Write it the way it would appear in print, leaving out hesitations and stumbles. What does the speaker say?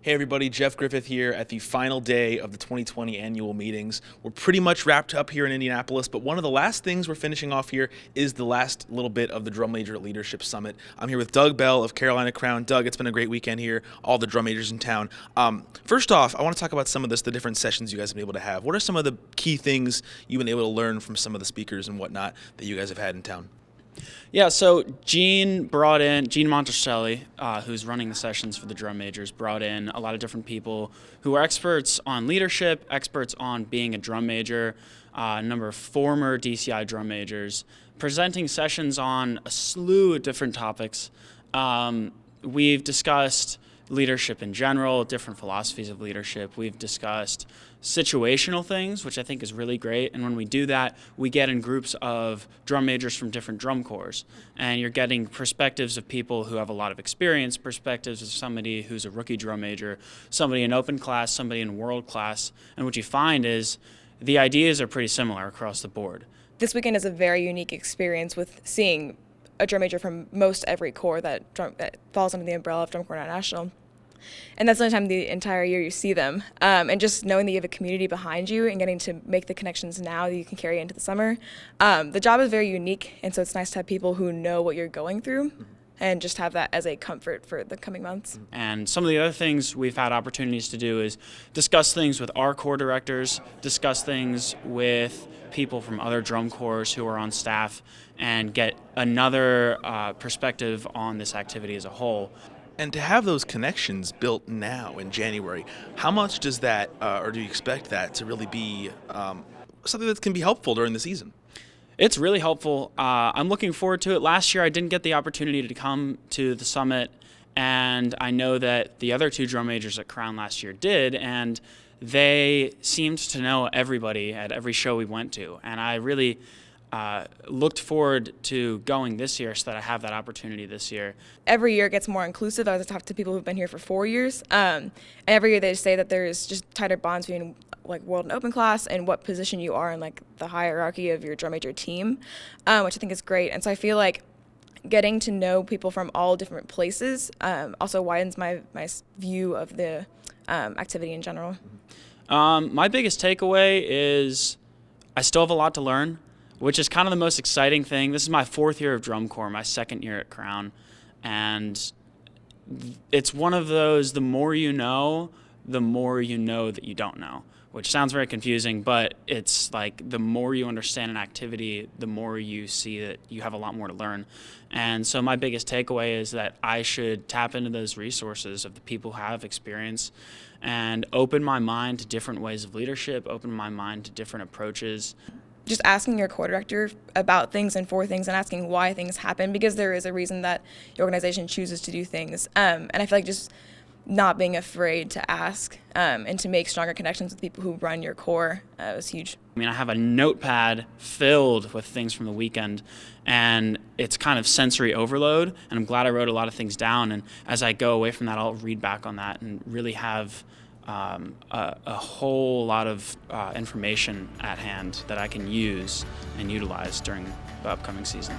Hey everybody, Jeff Griffith here at the final day of the 2020 annual meetings. We're pretty much wrapped up here in Indianapolis, but one of the last things we're finishing off here is the last little bit of the Drum Major Leadership Summit. I'm here with Doug Bell of Carolina Crown. Doug, it's been a great weekend here, all the drum majors in town. First off, I want to talk about some of the different sessions you guys have been able to have. What are some of the key things you've been able to learn from some of the speakers and whatnot that you guys have had in town? Yeah, so Gene Monticelli, who's running the sessions for the drum majors, brought in a lot of different people who are experts on leadership, experts on being a drum major, a number of former DCI drum majors, presenting sessions on a slew of different topics. We've discussed leadership in general, different philosophies of leadership. We've discussed situational things, which I think is really great. And when we do that, we get in groups of drum majors from different drum corps. And you're getting perspectives of people who have a lot of experience, perspectives of somebody who's a rookie drum major, somebody in open class, somebody in world class. And what you find is the ideas are pretty similar across the board. This weekend is a very unique experience with seeing a drum major from most every corps that falls under the umbrella of Drum Corps National. And that's the only time the entire year you see them. And just knowing that you have a community behind you and getting to make the connections now that you can carry into the summer. The job is very unique, and so it's nice to have people who know what you're going through and just have that as a comfort for the coming months. And some of the other things we've had opportunities to do is discuss things with our corps directors, discuss things with people from other drum corps who are on staff, and get another perspective on this activity as a whole. And to have those connections built now in January, how much does that, or do you expect that to really be something that can be helpful during the season? It's really helpful. I'm looking forward to it. Last year I didn't get the opportunity to come to the summit, and I know that the other two drum majors at Crown last year did, and they seemed to know everybody at every show we went to. And I really looked forward to going this year so that I have that opportunity this year. Every year it gets more inclusive. I was talking to people who've been here for 4 years. And every year they say that there's just tighter bonds between like world and open class and what position you are in like the hierarchy of your drum major team, which I think is great. And so I feel like getting to know people from all different places also widens my view of the activity in general. My biggest takeaway is I still have a lot to learn, which is kind of the most exciting thing. This is my 4th year of drum corps, my 2nd year at Crown, and it's one of those, the more you know that you don't know, which sounds very confusing, but it's like the more you understand an activity, the more you see that you have a lot more to learn. And so my biggest takeaway is that I should tap into those resources of the people who have experience and open my mind to different ways of leadership, open my mind to different approaches. Just asking your corps director about things and for things and asking why things happen, because there is a reason that your organization chooses to do things. And I feel like just not being afraid to ask and to make stronger connections with people who run your corps was huge. I mean, I have a notepad filled with things from the weekend, and it's kind of sensory overload, and I'm glad I wrote a lot of things down. And as I go away from that, I'll read back on that and really have a whole lot of information at hand that I can use and utilize during the upcoming season.